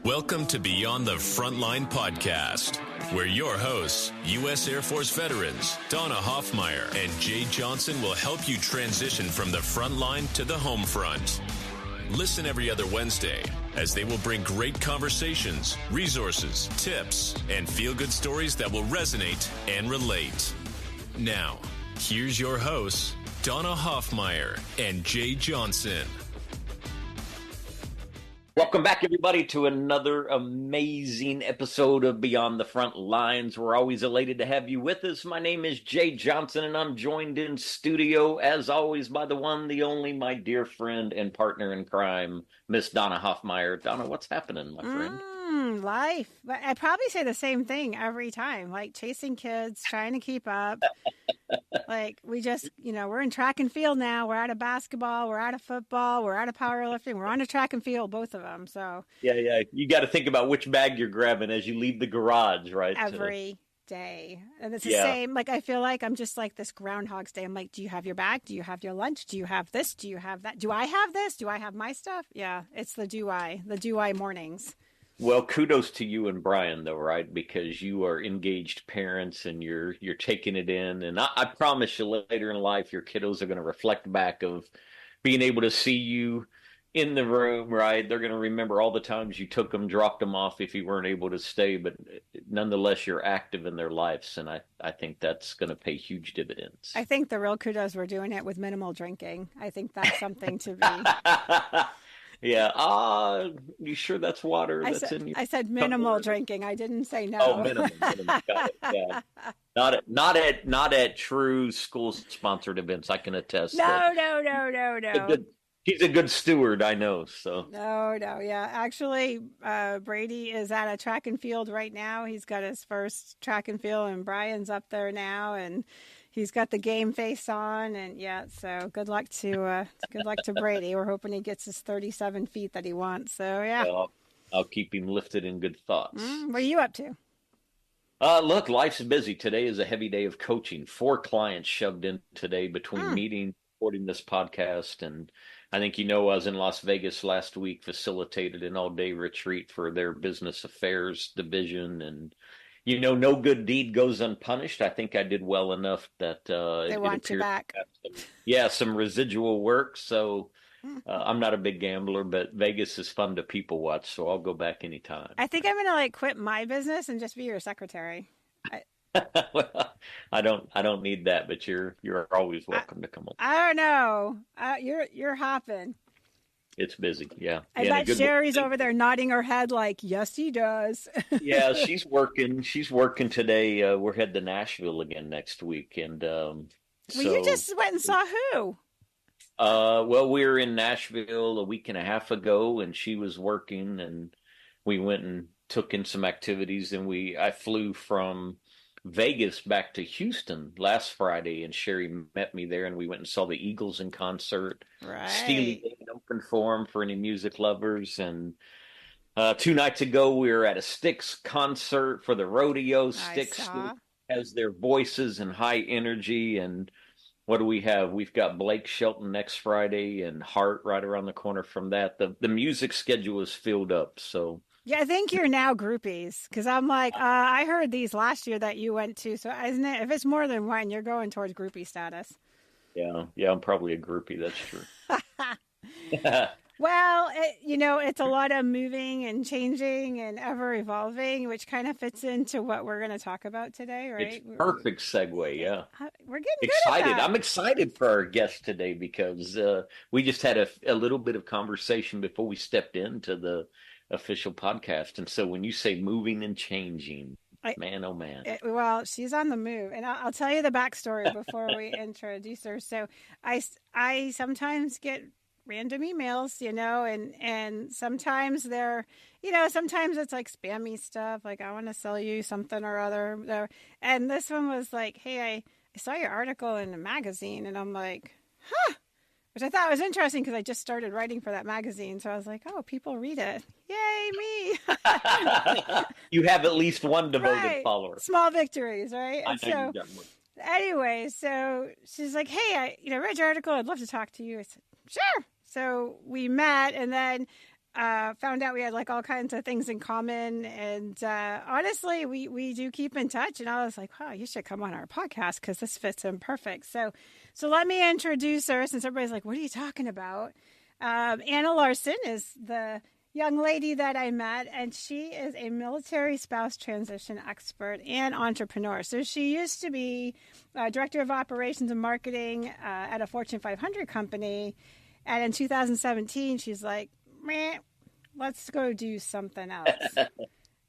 Welcome to Beyond the Frontline podcast, where your hosts, U.S. Air Force veterans Donna Hoffmeyer and Jay Johnson, will help you transition from the front line to the home front. Listen every other Wednesday as they will bring great conversations, resources, tips, and feel-good stories that will resonate and relate. Now, here's your hosts, Donna Hoffmeyer and Jay Johnson. Welcome back, everybody, to another amazing episode of Beyond the Front Lines. We're always elated to have you with us. My name is Jay Johnson, and I'm joined in studio, as always, by the one, the only, my dear friend and partner in crime, Miss Donna Hoffmeyer. Donna, what's happening, my friend? Life. But I probably say the same thing every time, like chasing kids, trying to keep up. Like we just, we're in track and field now. We're out of basketball. We're out of football. We're out of powerlifting. We're on to track and field, both of them. So yeah. You got to think about which bag you're grabbing as you leave the garage, right? Every day. And it's the same. Like, I feel like I'm just like this Groundhog's Day. I'm like, do you have your bag? Do you have your lunch? Do you have this? Do you have that? Do I have this? Do I have my stuff? Yeah. It's the do I mornings. Well, kudos to you and Brian, though, right? Because you are engaged parents and you're taking it in. And I promise you later in life, your kiddos are going to reflect back of being able to see you in the room, right? They're going to remember all the times you took them, dropped them off if you weren't able to stay. But nonetheless, you're active in their lives. And I think that's going to pay huge dividends. I think the real kudos, we're doing it with minimal drinking. I think that's something to be... Yeah. You sure that's water that's in you? I said minimal drinking. I didn't say no. Oh, minimum. Got it. Yeah. Not at true school-sponsored events. I can attest. No. He's a good steward, I know. So. No. Yeah. Actually, Brady is at a track and field right now. He's got his first track and field, and Brian's up there now, and he's got the game face on, and so good luck to Brady. We're hoping he gets his 37 feet that he wants. So Well, I'll keep him lifted in good thoughts. What are you up to? Look, life's busy. Today is a heavy day of coaching. 4 clients shoved in today between meetings, recording this podcast, and I think I was in Las Vegas last week, facilitated an all-day retreat for their business affairs division, and no good deed goes unpunished. I think I did well enough that they want you back. Some residual work. So I'm not a big gambler, but Vegas is fun to people watch. So I'll go back anytime. I think I'm gonna quit my business and just be your secretary. Well, I don't need that, but you're always welcome to come on. I don't know. You're hopping. It's busy, yeah. I bet Sherry's over there nodding her head like, yes, he does. Yeah, she's working. She's working today. We're heading to Nashville again next week. And you just went and saw who? Well, we were in Nashville a week and a half ago, and she was working, and we went and took in some activities, and I flew from Vegas back to Houston last Friday, and Sherry met me there, and we went and saw the Eagles in concert. Right. Steely Dan open forum for any music lovers. And 2 nights ago, we were at a Styx concert for the rodeo. Styx has their voices and high energy. And what do we have? We've got Blake Shelton next Friday and Hart right around the corner from that. The music schedule is filled up, so... Yeah, I think you're now groupies, because I'm like, I heard these last year that you went to. So isn't it, if it's more than one, you're going towards groupie status. Yeah, I'm probably a groupie. That's true. Well, it's a lot of moving and changing and ever evolving, which kind of fits into what we're going to talk about today, right? It's perfect segue, yeah. We're getting excited. Good at that. I'm excited for our guest today because we just had a little bit of conversation before we stepped into the official podcast. And so when you say moving and changing, man, oh man. Well, she's on the move. And I'll tell you the backstory before we introduce her. So I sometimes get random emails, and sometimes they're, sometimes it's like spammy stuff. Like, I want to sell you something or other. And this one was like, hey, I saw your article in a magazine. And I'm like, huh. Which I thought was interesting because I just started writing for that magazine. So I was like, oh, people read it. Yay, me. You have at least one devoted follower. Small victories, right? And so anyway, so she's like, hey, I read your article. I'd love to talk to you. I said, sure. So we met, and then found out we had like all kinds of things in common. And honestly, we do keep in touch. And I was like, wow, you should come on our podcast because this fits in perfect. So let me introduce her since everybody's like, what are you talking about? Anna Larson is the young lady that I met, and she is a military spouse transition expert and entrepreneur. So she used to be director of operations and marketing at a Fortune 500 company. And in 2017, she's like, meh, let's go do something else.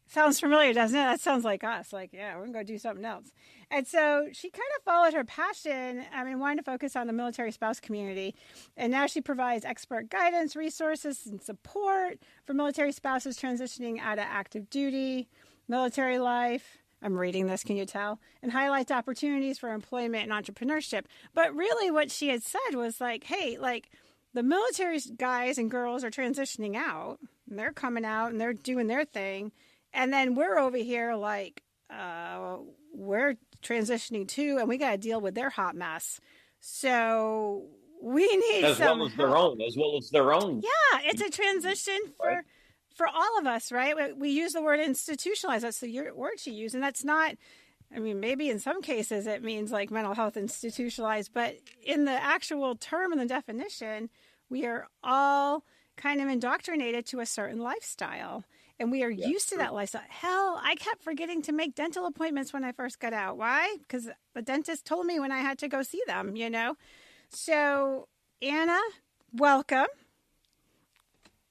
Sounds familiar, doesn't it? That sounds like us. Like, yeah, we're going to go do something else. And so she kind of followed her passion. I mean, wanted to focus on the military spouse community. And now she provides expert guidance, resources, and support for military spouses transitioning out of active duty, military life. I'm reading this, can you tell? And highlights opportunities for employment and entrepreneurship. But really what she had said was like, hey, like the military guys and girls are transitioning out. And they're coming out and they're doing their thing. And then we're over here like, we're transitioning too, and we got to deal with their hot mess. So we need as some well as their own. Yeah, it's a transition for all of us, right? We use the word institutionalized. That's the word she used, and that's not. I mean, maybe in some cases it means like mental health institutionalized, but in the actual term and the definition, we are all kind of indoctrinated to a certain lifestyle. And we are used to that lifestyle. Hell, I kept forgetting to make dental appointments when I first got out. Why? Because the dentist told me when I had to go see them, you know? So, Anna, welcome.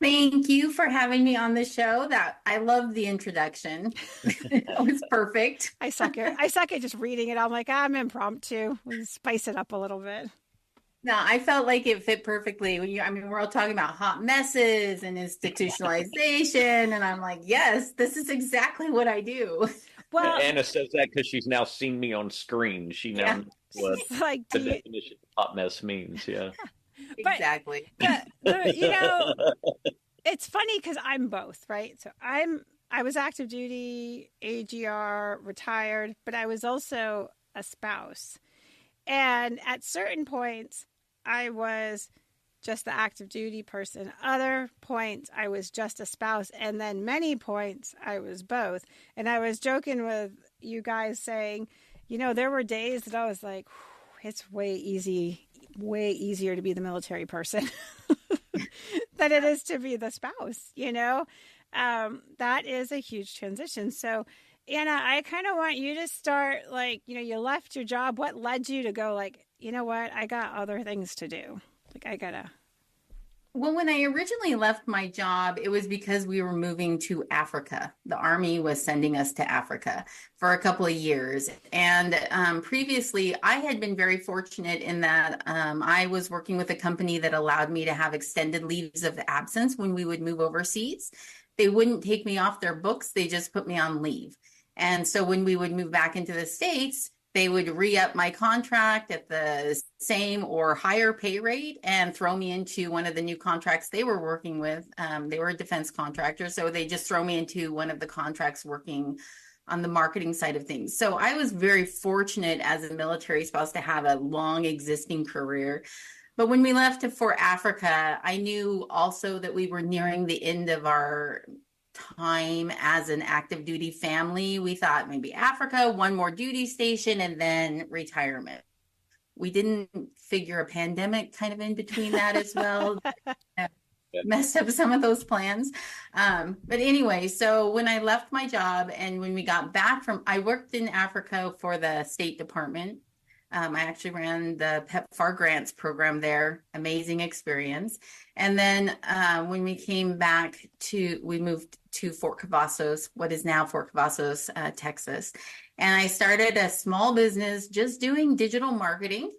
Thank you for having me on the show. I love the introduction. It was perfect. I suck at just reading it. I'm like, I'm impromptu. We spice it up a little bit. No, I felt like it fit perfectly. We're all talking about hot messes and institutionalization, and I'm like, yes, this is exactly what I do. Well, Anna says that because she's now seen me on screen. She now knows what like, the definition of hot mess means. Yeah, exactly. It's funny because I'm both, right? So I was active duty, AGR, retired, but I was also a spouse. And at certain points, I was just the active duty person. Other points, I was just a spouse. And then many points, I was both. And I was joking with you guys saying, there were days that I was like, it's way easier to be the military person than it is to be the spouse, That is a huge transition. So, Anna, I kind of want you to start, like, you left your job. What led you to go, like, you know what? I got other things to do. Like, I gotta. Well, when I originally left my job, it was because we were moving to Africa. The Army was sending us to Africa for a couple of years. And previously, I had been very fortunate in that I was working with a company that allowed me to have extended leaves of absence when we would move overseas. They wouldn't take me off their books. They just put me on leave. And so when we would move back into the States, they would re-up my contract at the same or higher pay rate and throw me into one of the new contracts they were working with. They were a defense contractor, so they just throw me into one of the contracts working on the marketing side of things. So I was very fortunate as a military spouse to have a long existing career. But when we left for Africa, I knew also that we were nearing the end of our time as an active duty family. We thought maybe Africa, one more duty station, and then retirement. We didn't figure a pandemic kind of in between that as well. Messed up some of those plans. But anyway, so when I left my job and when we got back I worked in Africa for the State Department. I actually ran the PEPFAR grants program there. Amazing experience. And then when we came back we moved to Fort Cavazos, what is now Fort Cavazos, Texas. And I started a small business just doing digital marketing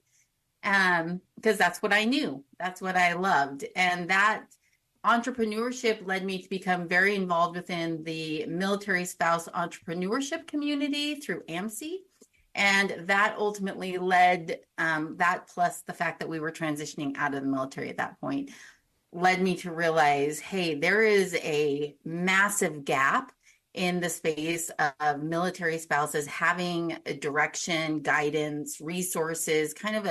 because that's what I knew. That's what I loved. And that entrepreneurship led me to become very involved within the military spouse entrepreneurship community through AMC. And that ultimately led, that plus the fact that we were transitioning out of the military at that point, led me to realize, hey, there is a massive gap in the space of military spouses having a direction, guidance, resources, kind of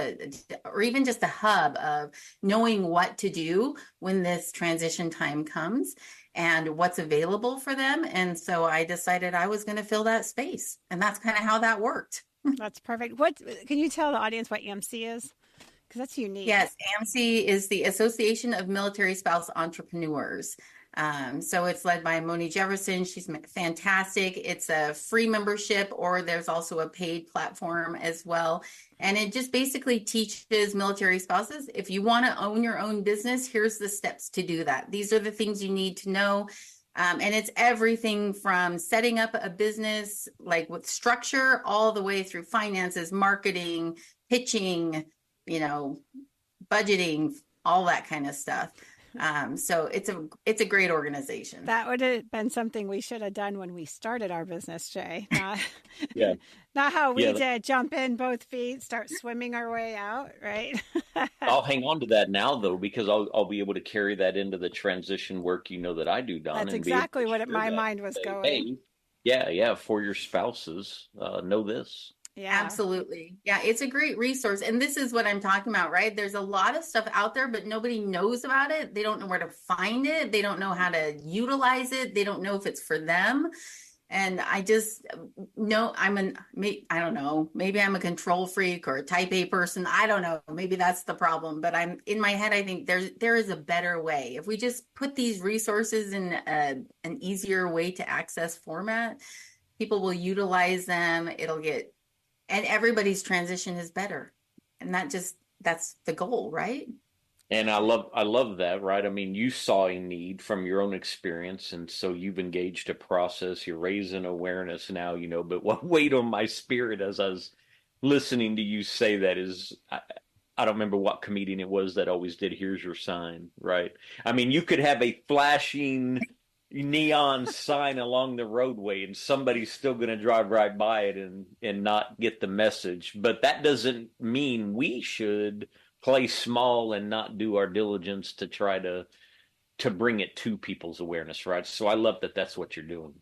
or even just a hub of knowing what to do when this transition time comes and what's available for them. And so I decided I was going to fill that space. And that's kind of how that worked. That's perfect. What can you tell the audience what AMC is? Because that's unique. Yes, AMC is the Association of Military Spouse Entrepreneurs. So it's led by Moni Jefferson. She's fantastic. It's a free membership, or there's also a paid platform as well. And it just basically teaches military spouses, if you want to own your own business, here's the steps to do that. These are the things you need to know. And it's everything from setting up a business, like with structure, all the way through finances, marketing, pitching, budgeting, all that kind of stuff. So it's a great organization. That would have been something we should have done when we started our business, Jay. Yeah. Not how we did, jump in both feet, start swimming our way out, right? I'll hang on to that now, though, because I'll be able to carry that into the transition work that I do, Don. That's exactly what my mind was going. Hey, for your spouses, know this. Yeah, absolutely. Yeah, it's a great resource. And this is what I'm talking about, right? There's a lot of stuff out there, but nobody knows about it. They don't know where to find it. They don't know how to utilize it. They don't know if it's for them. And I just know I don't know, maybe I'm a control freak or a type A person. I don't know. Maybe that's the problem. But I'm in my head, I think there is a better way. If we just put these resources in an easier way to access format, people will utilize them. And everybody's transition is better. And that's the goal, right? And I love that, right? I mean, you saw a need from your own experience, and so you've engaged a process. You're raising awareness now, but what weighed on my spirit as I was listening to you say that is, I don't remember what comedian it was that always did, here's your sign, right? I mean, you could have a flashing neon sign along the roadway and somebody's still going to drive right by it and not get the message. But that doesn't mean we should play small and not do our diligence to try to bring it to people's awareness, right? So I love that that's what you're doing.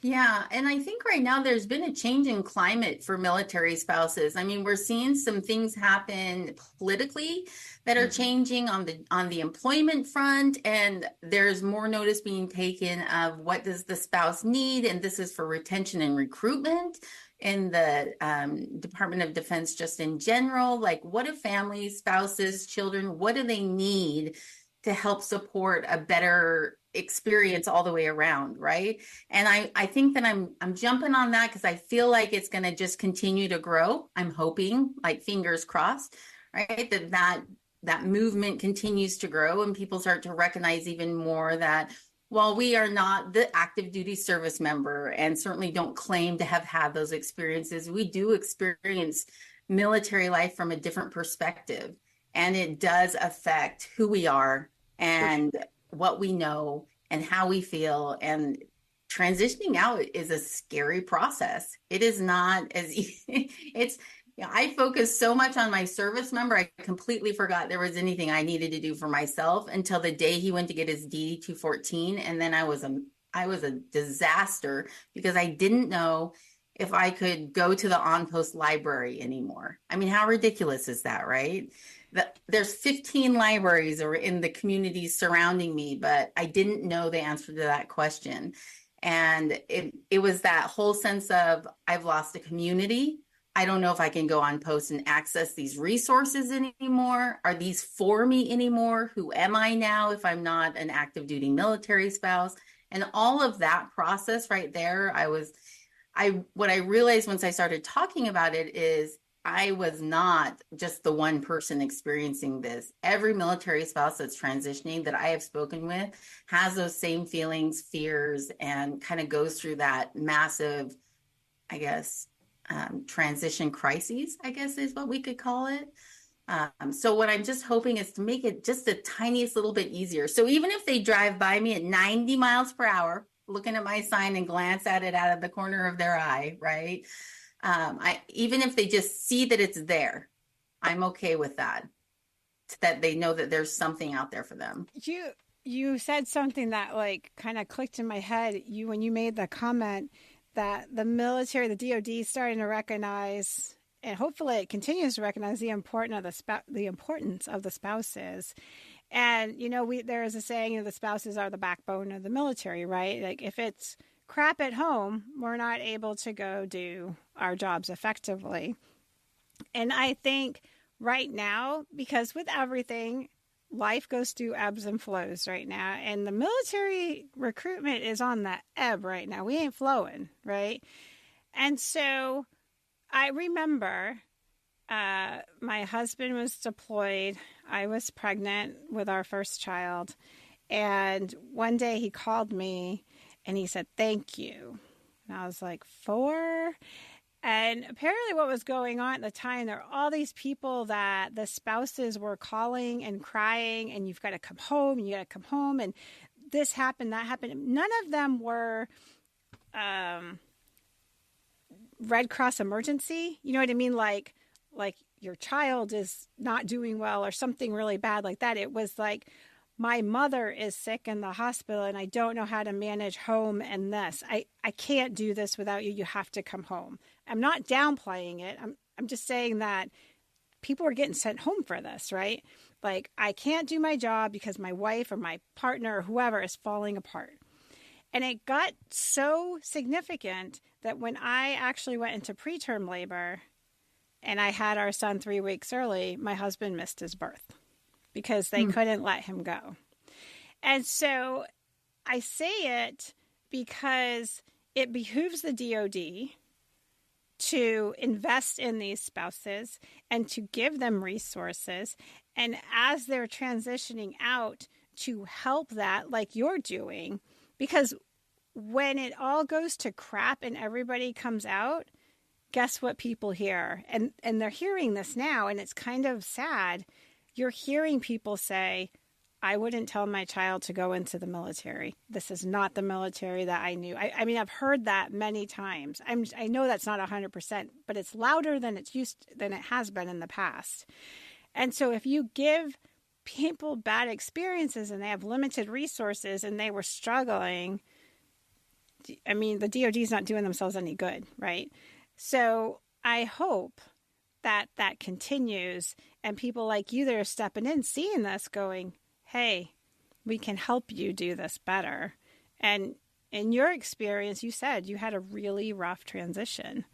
Yeah. And I think right now there's been a change in climate for military spouses. I mean, we're seeing some things happen politically that are changing on the employment front. And there's more notice being taken of what does the spouse need? And this is for retention and recruitment in the Department of Defense, just in general. Like, what do families, spouses, children, what do they need to help support a better experience all the way around, right? And I think that I'm jumping on that because I feel like it's going to just continue to grow. I'm hoping, like, fingers crossed, right? That movement continues to grow and people start to recognize even more that while we are not the active duty service member and certainly don't claim to have had those experiences, we do experience military life from a different perspective. And it does affect who we are and what we know and how we feel. And transitioning out is a scary process. It is not as easy. I focused so much on my service member, I completely forgot there was anything I needed to do for myself until the day he went to get his D-214. And then I was a disaster because I didn't know if I could go to the on-post library anymore. I mean, how ridiculous is that, right? There's 15 libraries in the communities surrounding me, but I didn't know the answer to that question. And it was that whole sense of, I've lost a community. I don't know if I can go on post and access these resources anymore. Are these for me anymore? Who am I now if I'm not an active duty military spouse? And all of that process right there, what I realized once I started talking about it is I was not just the one person experiencing this. Every military spouse that's transitioning that I have spoken with has those same feelings, fears, and kind of goes through that massive, I guess, transition crises, I guess is what we could call it. So what I'm just hoping is to make it just the tiniest little bit easier. So even if they drive by me at 90 miles per hour, looking at my sign and glance at it out of the corner of their eye, right? Even if they just see that it's there, I'm okay with that they know that there's something out there for them. you said something that like kind of clicked in my head. When you made the comment that the military, the DoD, is starting to recognize, and hopefully it continues to recognize the importance of the spouses. And there is a saying, the spouses are the backbone of the military, right? Like if it's crap at home, we're not able to go do our jobs effectively. And I think right now, because with everything, life goes through ebbs and flows right now. And the military recruitment is on the ebb right now. We ain't flowing, right? And so I remember my husband was deployed. I was pregnant with our first child. And one day he called me and he said, "Thank you." And I was like, "For?" And apparently what was going on at the time, there were all these people that the spouses were calling and crying, and you've got to come home, and you got to come home, and this happened, that happened. None of them were Red Cross emergency. You know what I mean? Like your child is not doing well or something really bad like that. It was like, my mother is sick in the hospital and I don't know how to manage home and this. I can't do this without you. You have to come home. I'm not downplaying it. I'm just saying that people are getting sent home for this, right? Like, I can't do my job because my wife or my partner or whoever is falling apart. And it got so significant that when I actually went into preterm labor and I had our son 3 weeks early, my husband missed his birth because they couldn't let him go. And so I say it because it behooves the DoD to invest in these spouses and to give them resources. And as they're transitioning out, to help that like you're doing, because when it all goes to crap and everybody comes out, guess what people hear? And they're hearing this now, and it's kind of sad. You're hearing people say, "I wouldn't tell my child to go into the military. This is not the military that I knew." I mean, I've heard that many times. I know that's not 100%, but it's louder than it has been in the past. And so if you give people bad experiences and they have limited resources and they were struggling, I mean, the DoD is not doing themselves any good, right? So I hope that that continues and people like you that are stepping in, seeing this, going, "Hey, we can help you do this better." And in your experience, you said you had a really rough transition.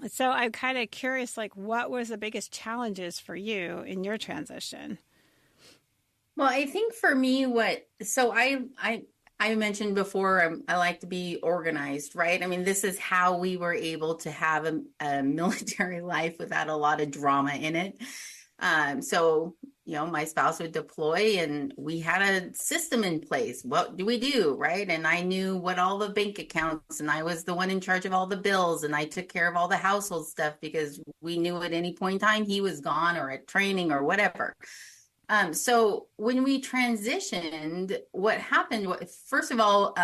So I'm kind of curious, like, what was the biggest challenges for you in your transition? Well, I think for me, I mentioned before, I like to be organized, right? I mean, this is how we were able to have a military life without a lot of drama in it. So, my spouse would deploy and we had a system in place. What do we do, right? And I knew what all the bank accounts, and I was the one in charge of all the bills, and I took care of all the household stuff because we knew at any point in time he was gone or at training or whatever. So when we transitioned, what happened, first of all,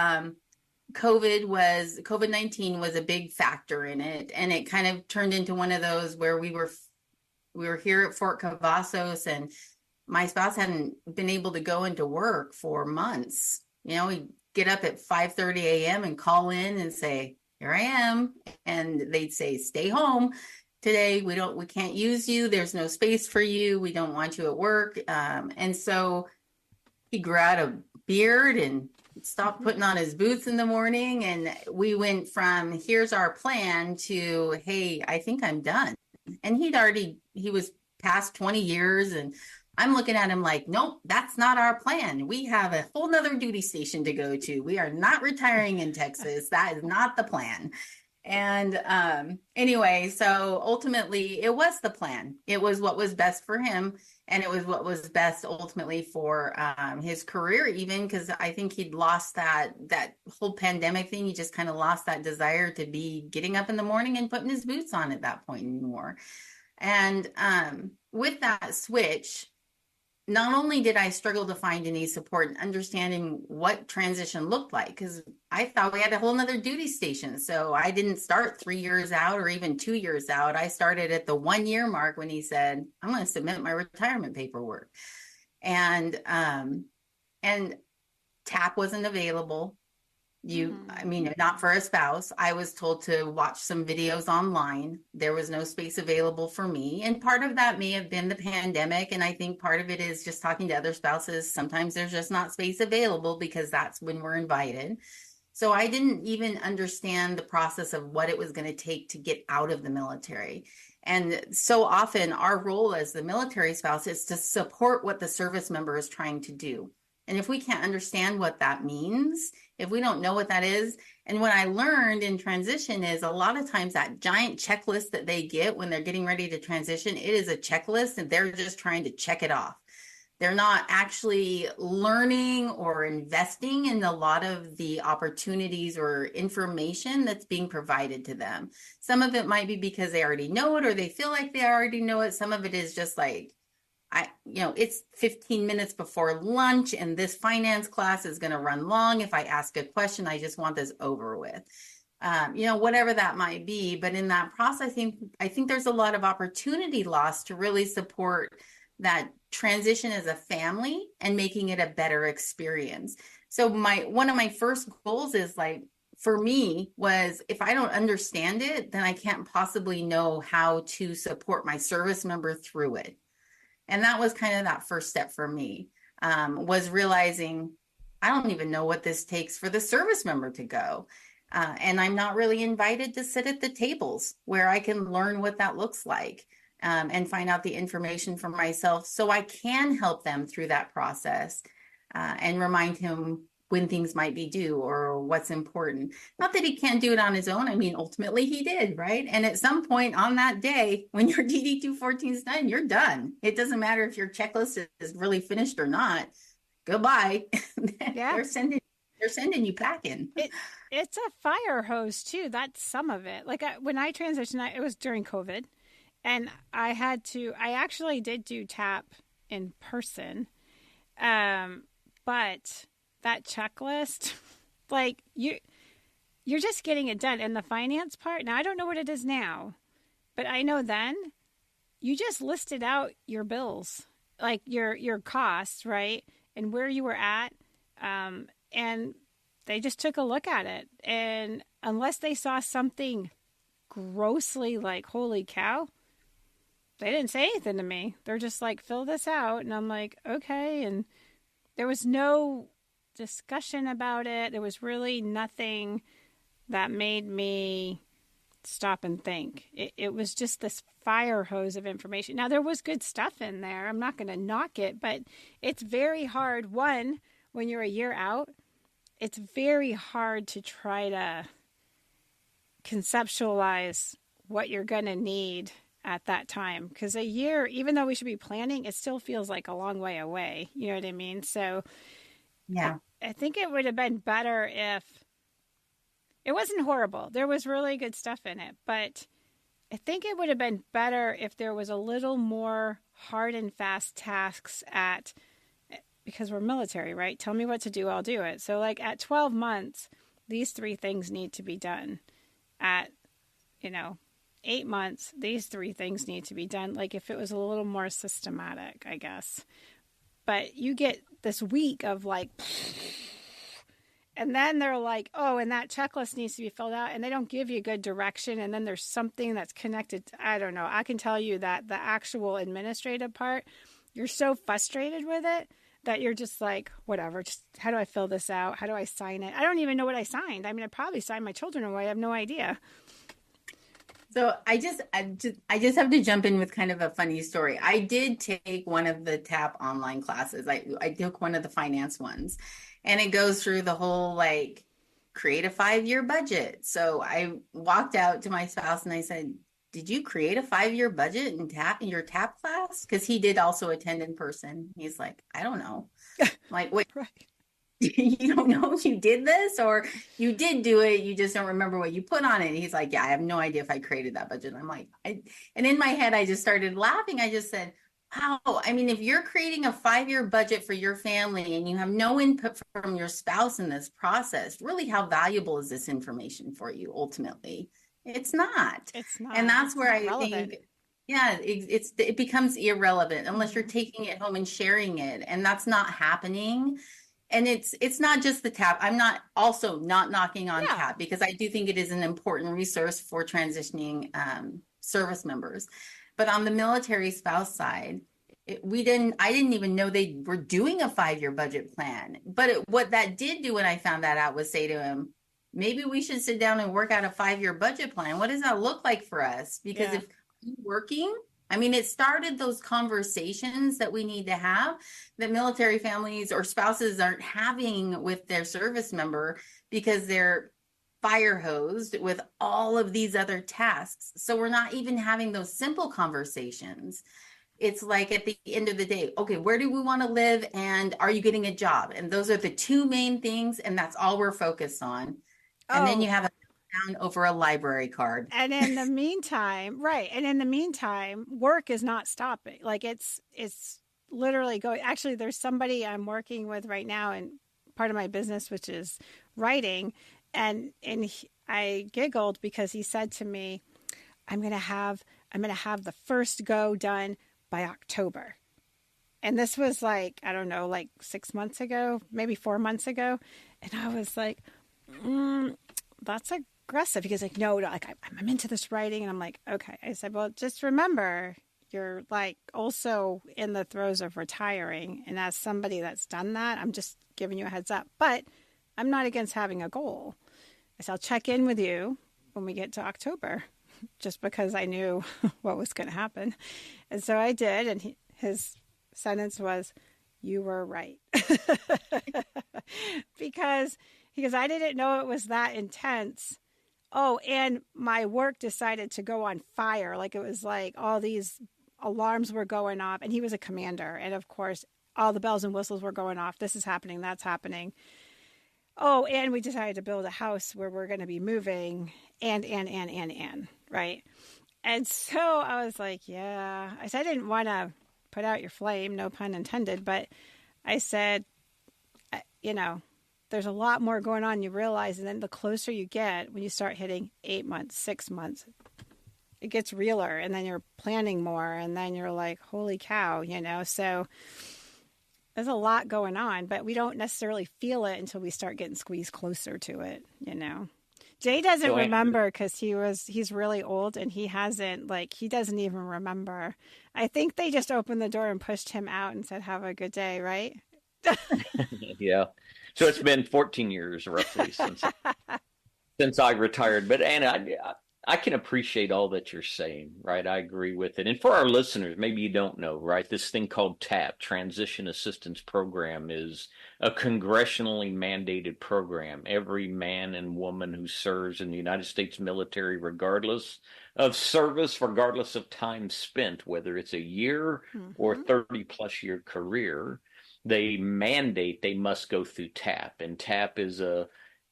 COVID-19 was a big factor in it. And it kind of turned into one of those where we were here at Fort Cavazos, and my spouse hadn't been able to go into work for months. He'd get up at 5:30 a.m. and call in and say, "Here I am." And they'd say, "Stay home today. We can't use you. There's no space for you. We don't want you at work." And so he grew out a beard and stopped putting on his boots in the morning. And we went from, "Here's our plan," to, "Hey, I think I'm done." And he was past 20 years. And I'm looking at him like, "Nope, that's not our plan. We have a whole nother duty station to go to. We are not retiring in Texas. That is not the plan." And anyway, so ultimately it was the plan. It was what was best for him. And it was what was best ultimately for his career, even because I think he'd lost that whole pandemic thing. He just kind of lost that desire to be getting up in the morning and putting his boots on at that point anymore. And with that switch, not only did I struggle to find any support and understanding what transition looked like, because I thought we had a whole nother duty station. So I didn't start 3 years out or even 2 years out. I started at the 1 year mark when he said, "I'm going to submit my retirement paperwork." And and TAP wasn't available. I mean, not for a spouse. I was told to watch some videos online. There was no space available for me. And part of that may have been the pandemic. And I think part of it is just talking to other spouses. Sometimes there's just not space available because that's when we're invited. So I didn't even understand the process of what it was going to take to get out of the military. And so often our role as the military spouse is to support what the service member is trying to do. And if we can't understand what that means, if we don't know what that is, and what I learned in transition is a lot of times that giant checklist that they get when they're getting ready to transition, it is a checklist and they're just trying to check it off. They're not actually learning or investing in a lot of the opportunities or information that's being provided to them. Some of it might be because they already know it or they feel like they already know it. Some of it is just like, it's 15 minutes before lunch and this finance class is going to run long. If I ask a question, I just want this over with, whatever that might be. But in that process, I think there's a lot of opportunity lost to really support that transition as a family and making it a better experience. So one of my first goals is like, for me was if I don't understand it, then I can't possibly know how to support my service member through it. And that was kind of that first step for me, was realizing I don't even know what this takes for the service member to go. And I'm not really invited to sit at the tables where I can learn what that looks like and find out the information for myself so I can help them through that process and remind him when things might be due or what's important. Not that he can't do it on his own. I mean, ultimately he did, right? And at some point on that day, when your DD 214 is done, you're done. It doesn't matter if your checklist is really finished or not. Goodbye. Yeah. They're sending you packing. It's a fire hose too. That's some of it. Like when I transitioned, it was during COVID, and I actually did do TAP in person, but that checklist, like you're just getting it done. And the finance part, now I don't know what it is now, but I know then you just listed out your bills, like your costs, right? And where you were at. And they just took a look at it. And unless they saw something grossly like, holy cow, they didn't say anything to me. They're just like, fill this out. And I'm like, okay. And there was no discussion about it. There was really nothing that made me stop and think. It was just this fire hose of information. Now, there was good stuff in there. I'm not going to knock it, but it's very hard. One, when you're a year out, it's very hard to try to conceptualize what you're going to need at that time. Because a year, even though we should be planning, it still feels like a long way away. You know what I mean? So yeah, I think it would have been better if it wasn't horrible. There was really good stuff in it, but I think it would have been better if there was a little more hard and fast tasks because we're military, right? Tell me what to do, I'll do it. So like at 12 months, these 3 things need to be done. At, 8 months, these 3 things need to be done. Like if it was a little more systematic, I guess. But you get this week of like, and then they're like, oh, and that checklist needs to be filled out, and they don't give you good direction. And then there's something that's connected. I don't know. I can tell you that the actual administrative part, you're so frustrated with it that you're just like, whatever, just how do I fill this out? How do I sign it? I don't even know what I signed. I mean, I probably signed my children away. I have no idea. So I just have to jump in with kind of a funny story. I did take one of the TAP online classes. I took one of the finance ones, and it goes through the whole like create a 5-year budget. So I walked out to my spouse and I said, did you create a 5-year budget in your TAP class? Because he did also attend in person. He's like, I don't know. I'm like, wait, right. You don't know if you did this, or you did do it, you just don't remember what you put on it. And he's like, yeah, I have no idea if I created that budget. I'm like, and in my head, I just started laughing. I just said, wow, I mean, if you're creating a 5-year budget for your family and you have no input from your spouse in this process, really, how valuable is this information for you ultimately? It's not. It's not. And that's where I relevant. think, yeah, it becomes irrelevant unless you're taking it home and sharing it. And that's not happening. And it's not just the TAP. I'm not also not knocking on Yeah. TAP, because I do think it is an important resource for transitioning service members. But on the military spouse side, I didn't even know they were doing a 5-year budget plan. But what that did do when I found that out was say to him, maybe we should sit down and work out a 5-year budget plan. What does that look like for us? Because if you're working, I mean, it started those conversations that we need to have that military families or spouses aren't having with their service member, because they're fire hosed with all of these other tasks. So we're not even having those simple conversations. It's like at the end of the day, okay, where do we want to live? And are you getting a job? And those are the two main things. And that's all we're focused on. And then you have a down over a library card. And in the meantime, right. And in the meantime, work is not stopping. Like it's literally going. Actually, there's somebody I'm working with right now in part of my business, which is writing. And I giggled because he said to me, I'm going to have the first go done by October. And this was like, I don't know, like 6 months ago, maybe 4 months ago. And I was like, that's aggressive. Because like, no, like I'm into this writing. And I'm like, okay. I said, well, just remember, you're like also in the throes of retiring. And as somebody that's done that, I'm just giving you a heads up. But I'm not against having a goal. I said, I'll check in with you when we get to October, just because I knew what was going to happen. And so I did. And his sentence was, you were right. because I didn't know it was that intense. Oh, and my work decided to go on fire. Like it was like all these alarms were going off, and he was a commander. And of course, all the bells and whistles were going off. This is happening. That's happening. Oh, and we decided to build a house where we're going to be moving and, right? And so I was like, yeah. I said, I didn't want to put out your flame, no pun intended, but I said, there's a lot more going on. You realize, and then the closer you get, when you start hitting 8 months, 6 months, it gets realer, and then you're planning more, and then you're like, holy cow, so there's a lot going on, but we don't necessarily feel it until we start getting squeezed closer to it, Jay doesn't remember because he's really old, and he doesn't even remember. I think they just opened the door and pushed him out and said, have a good day, right? Yeah. So it's been 14 years roughly since I retired. But Anna, I can appreciate all that you're saying, right? I agree with it. And for our listeners, maybe you don't know, right? This thing called TAP, Transition Assistance Program, is a congressionally mandated program. Every man and woman who serves in the United States military, regardless of service, regardless of time spent, whether it's a year or 30-plus year career, they mandate they must go through TAP. And TAP is a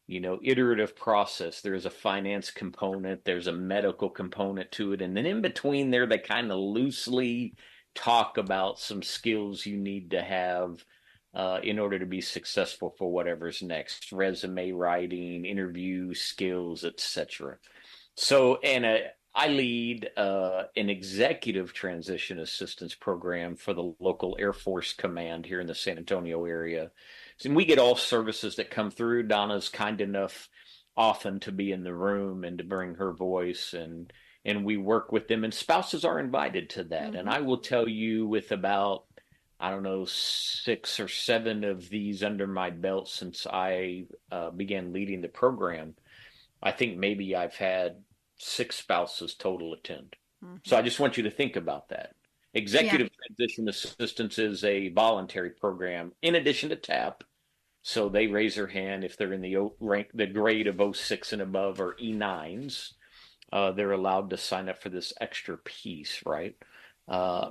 iterative process. There's a finance component, there's a medical component to it. And then in between there, they kind of loosely talk about some skills you need to have in order to be successful for whatever's next, resume writing, interview skills, etc. So, Anna, I lead an executive transition assistance program for the local Air Force Command here in the San Antonio area. And we get all services that come through. Donna's kind enough often to be in the room and to bring her voice, and we work with them, and spouses are invited to that. And I will tell you, with about, 6 or 7 of these under my belt since I began leading the program, I think maybe I've had 6 spouses total attend. So I just want you to think about that. Executive Transition Assistance is a voluntary program in addition to TAP. So they raise their hand if they're in the grade of 06 and above, or E9s. They're allowed to sign up for this extra piece, right?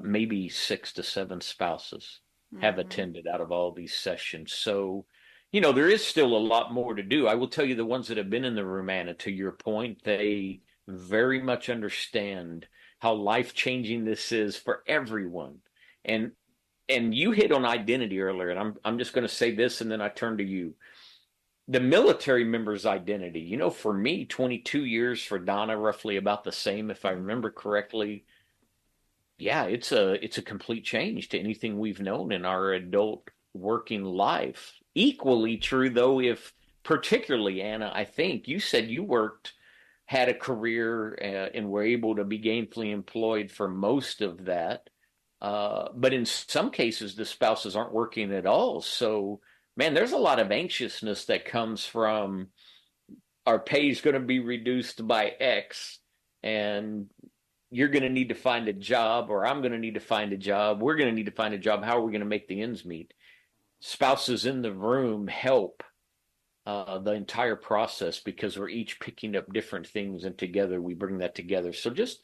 Maybe 6 to 7 spouses have attended out of all these sessions. So, there is still a lot more to do. I will tell you, the ones that have been in the room, Anna, to your point, they very much understand how life-changing this is for everyone. And you hit on identity earlier, and I'm just going to say this, and then I turn to you. The military member's identity, for me, 22 years, for Donna, roughly about the same, if I remember correctly. Yeah, it's a complete change to anything we've known in our adult working life. equally true, though, if particularly, Anna, I think you said you had a career and were able to be gainfully employed for most of that. But in some cases, the spouses aren't working at all. So, man, there's a lot of anxiousness that comes from our pay is going to be reduced by X, and you're going to need to find a job, or I'm going to need to find a job. We're going to need to find a job. How are we going to make the ends meet? Spouses in the room help the entire process because we're each picking up different things, and together we bring that together. So just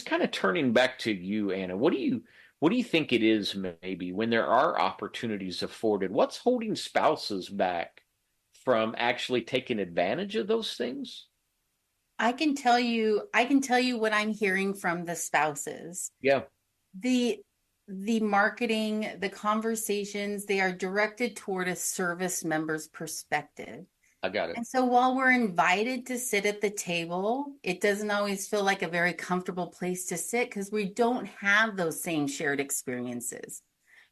kind of turning back to you, Anna, what do you think it is maybe when there are opportunities afforded? What's holding spouses back from actually taking advantage of those things? I can tell you what I'm hearing from the spouses. Yeah. The marketing, the conversations, they are directed toward a service member's perspective. I got it. And so while we're invited to sit at the table, it doesn't always feel like a very comfortable place to sit because we don't have those same shared experiences.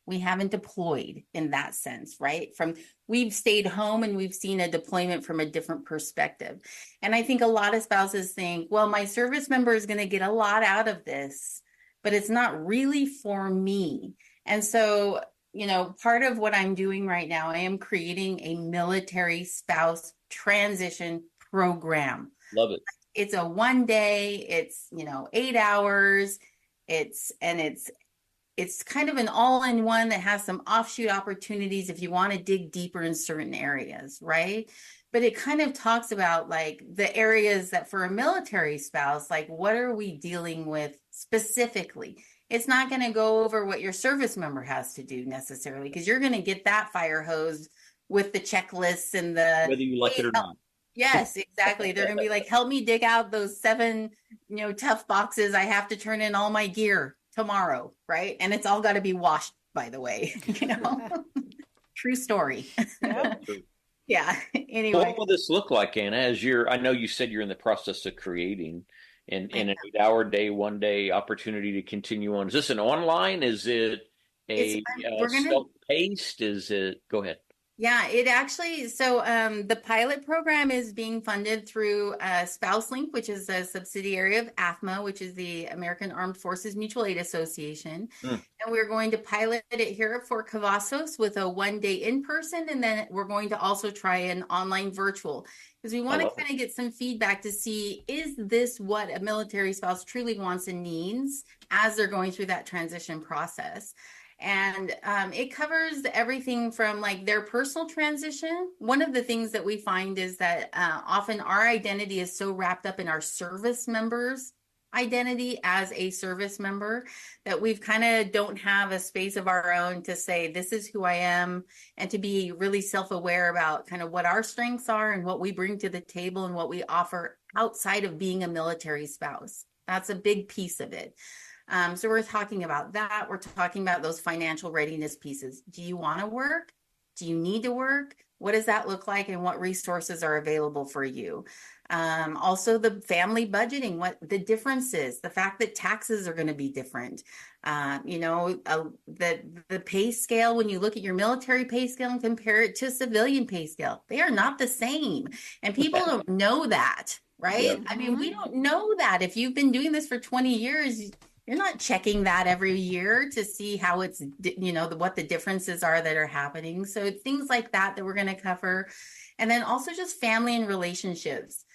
We haven't deployed in that sense, right? We've stayed home and we've seen a deployment from a different perspective. And I think a lot of spouses think, well, my service member is going to get a lot out of this, but it's not really for me. And so, part of what I'm doing right now, I am creating a military spouse transition program. Love it. It's a 1 day, it's, 8 hours. It's kind of an all-in-one that has some offshoot opportunities if you want to dig deeper in certain areas, right? But it kind of talks about like the areas that for a military spouse, like what are we dealing with specifically? It's not going to go over what your service member has to do necessarily, because you're going to get that fire hose with the checklists and the... Whether you like it or not. Yes, exactly. They're going to be like, help me dig out those 7, tough boxes. I have to turn in all my gear tomorrow, right? And it's all got to be washed, by the way. True story. Yeah. Anyway, what will this look like, Anna? I know you said you're in the process of creating an 8-hour day, 1 day opportunity to continue on. Is this an online? Is it self-paced? Go ahead. Yeah, it actually, the pilot program is being funded through Spouse Link, which is a subsidiary of AFMA, which is the American Armed Forces Mutual Aid Association. And we're going to pilot it here at Fort Cavazos with a 1 day in person. And then we're going to also try an online virtual, because we want to kind of get some feedback to see, is this what a military spouse truly wants and needs as they're going through that transition process? And it covers everything from like their personal transition. One of the things that we find is that often our identity is so wrapped up in our service members' identity as a service member that we've kind of don't have a space of our own to say, this is who I am, and to be really self-aware about kind of what our strengths are and what we bring to the table and what we offer outside of being a military spouse. That's a big piece of it. So we're talking about that. We're talking about those financial readiness pieces. Do you want to work? Do you need to work? What does that look like? And what resources are available for you? Also the family budgeting, what the difference is, the fact that taxes are going to be different. The pay scale, when you look at your military pay scale and compare it to civilian pay scale, they are not the same. And people don't know that, right? Yeah. I mean, we don't know that. If you've been doing this for 20 years, you're not checking that every year to see how it's, what the differences are that are happening. So things like that we're going to cover. And then also just family and relationships.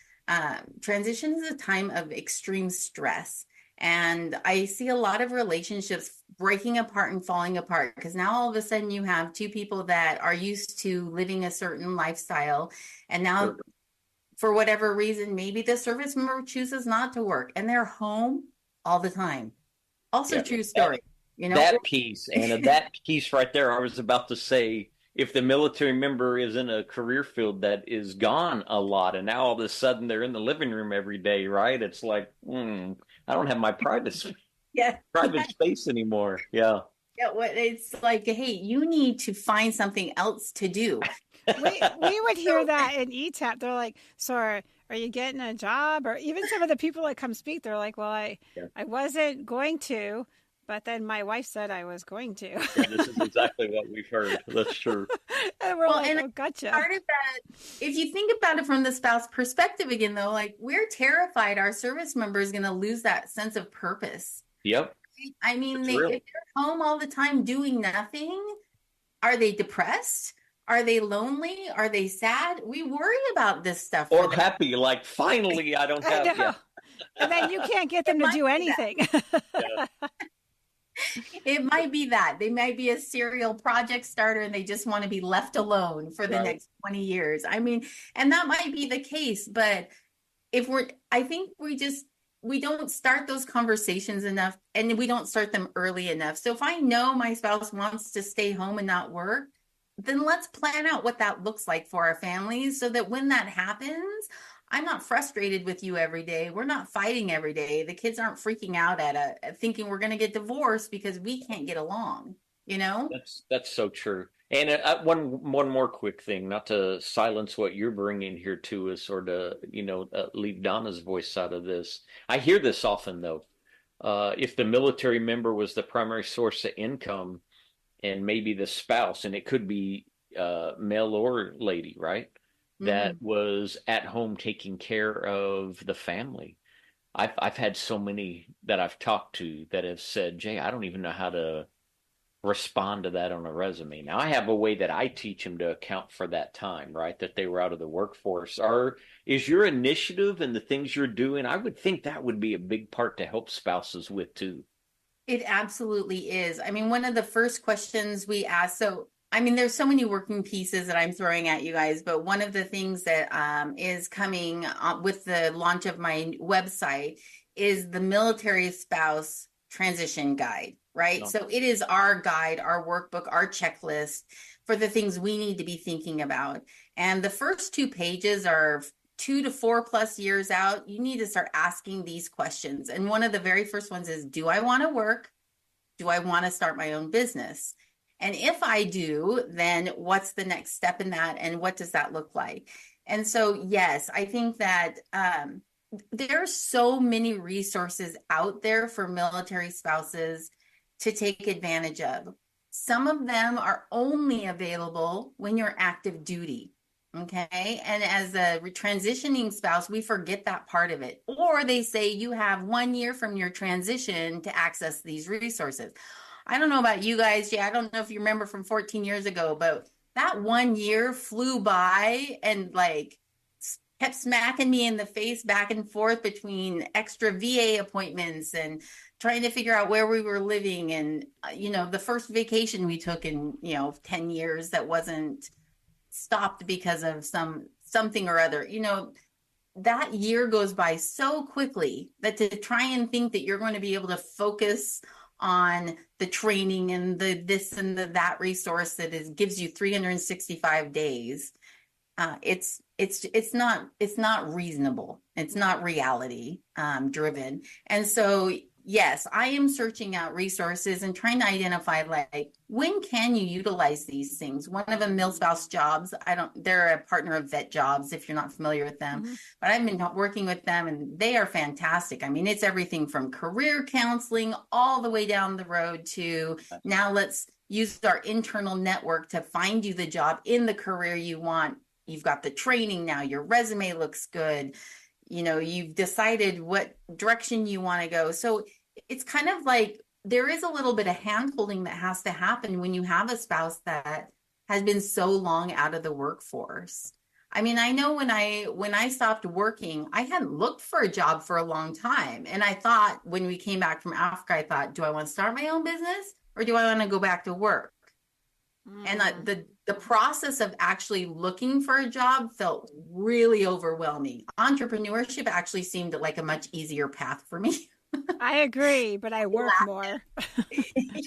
Transition is a time of extreme stress. And I see a lot of relationships breaking apart and falling apart because now all of a sudden you have two people that are used to living a certain lifestyle. And now for whatever reason, maybe the service member chooses not to work and they're home all the time. Also true story. That piece, Anna, that piece right there, I was about to say, if the military member is in a career field that is gone a lot and now all of a sudden they're in the living room every day, right? It's like, I don't have my private space anymore. Yeah. Yeah, it's like, hey, you need to find something else to do. We would hear that in ETAP. They're like, so are you getting a job? Or even some of the people that come speak, they're like, well, I wasn't going to, But then my wife said I was going to. Yeah, this is exactly what we've heard. That's true. And we're oh, gotcha. Part of that, if you think about it from the spouse perspective again, though, like we're terrified our service member is going to lose that sense of purpose. Yep. I mean, if they're home all the time doing nothing, are they depressed? Are they lonely? Are they sad? We worry about this stuff. Or happy, like finally I don't have. Yeah. And then you can't get them to do anything. Yeah. It might be that. They might be a serial project starter and they just want to be left alone for the next 20 years. I mean, and that might be the case, but I think we don't start those conversations enough, and we don't start them early enough. So if I know my spouse wants to stay home and not work, then let's plan out what that looks like for our families so that when that happens, I'm not frustrated with you every day. We're not fighting every day. The kids aren't freaking out at thinking we're going to get divorced because we can't get along, you know? That's so true. And one more quick thing, not to silence what you're bringing here to us or to, leave Donna's voice out of this. I hear this often, though. If the military member was the primary source of income and maybe the spouse, and it could be male or lady, right? That was at home taking care of the family. I've had so many that I've talked to that have said, Jay, I don't even know how to respond to that on a resume. Now, I have a way that I teach them to account for that time, right, that they were out of the workforce. Is your initiative and the things you're doing, I would think that would be a big part to help spouses with, too. It absolutely is. I mean, one of the first questions we ask, there's so many working pieces that I'm throwing at you guys, but one of the things that is coming with the launch of my website is the military spouse transition guide, right? So it is our guide, our workbook, our checklist for the things we need to be thinking about. And the first 2 pages are 2 to 4 plus years out. You need to start asking these questions. And one of the very first ones is, do I want to work? Do I want to start my own business? And if I do, then what's the next step in that? And what does that look like? And so, yes, I think that there are so many resources out there for military spouses to take advantage of. Some of them are only available when you're active duty. Okay. And as a transitioning spouse, we forget that part of it. Or they say you have 1 year from your transition to access these resources. I don't know about you guys, Jay. I don't know if you remember from 14 years ago, but that 1 year flew by and kept smacking me in the face back and forth between extra VA appointments and trying to figure out where we were living. And, the first vacation we took in, 10 years that wasn't stopped because of something or other, that year goes by so quickly that to try and think that you're going to be able to focus on the training and the this and the that resource that gives you 365 days. It's not reasonable. It's not reality driven. And so, yes, I am searching out resources and trying to identify when can you utilize these things? One of them, MilSpouse Jobs. They're a partner of Vet Jobs, if you're not familiar with them, but I've been working with them and they are fantastic. I mean, it's everything from career counseling all the way down the road to now let's use our internal network to find you the job in the career you want. You've got the training now, your resume looks good. You've decided what direction you want to go. So it's kind of like there is a little bit of hand-holding that has to happen when you have a spouse that has been so long out of the workforce. I mean, I know when I stopped working, I hadn't looked for a job for a long time. And I thought when we came back from Africa, I thought, do I want to start my own business or do I want to go back to work? And the process of actually looking for a job felt really overwhelming. Entrepreneurship actually seemed like a much easier path for me. I agree, but I work more. Yes.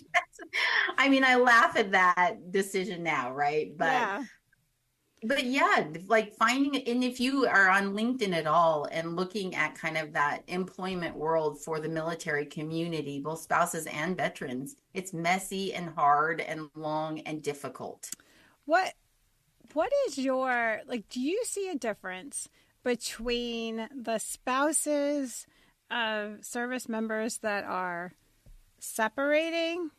I mean, I laugh at that decision now, right? But yeah, finding it. And if you are on LinkedIn at all and looking at kind of that employment world for the military community, both spouses and veterans, it's messy and hard and long and difficult. What is your, do you see a difference between the spouses of service members that are separating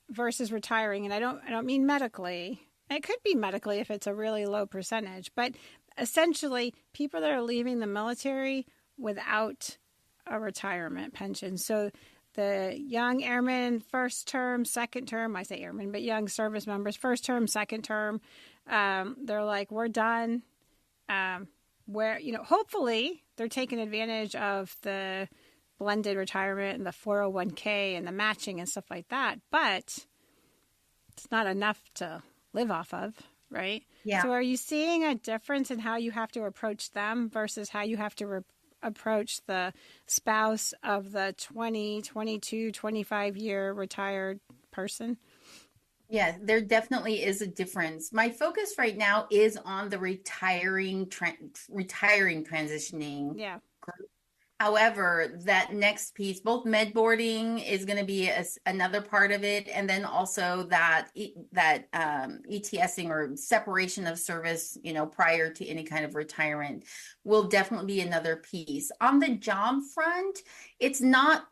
versus retiring, and I don't mean medically. It could be medically if it's a really low percentage, but essentially people that are leaving the military without a retirement pension. So the young airmen, first term, second term, I say airmen, but young service members, first term, second term, they're like, we're done. Where, hopefully they're taking advantage of the blended retirement and the 401k and the matching and stuff like that. But it's not enough to live off of, right? Yeah. So are you seeing a difference in how you have to approach them versus how you have to approach the spouse of the 20, 22, 25-year retired person? Yeah, there definitely is a difference. My focus right now is on the retiring transitioning group. However, that next piece, both med boarding is going to be another part of it, and then also that ETSing or separation of service, prior to any kind of retirement, will definitely be another piece. On the job front, it's not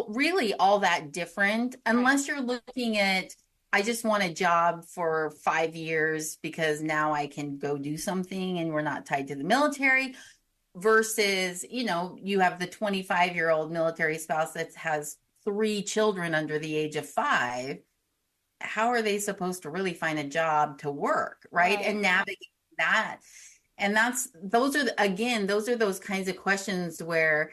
really all that different, unless you're looking at, I just want a job for 5 years because now I can go do something and we're not tied to the military. Versus, you have the 25-year-old military spouse that has 3 children under the age of 5. How are they supposed to really find a job to work, right? And navigate that. And those are those kinds of questions where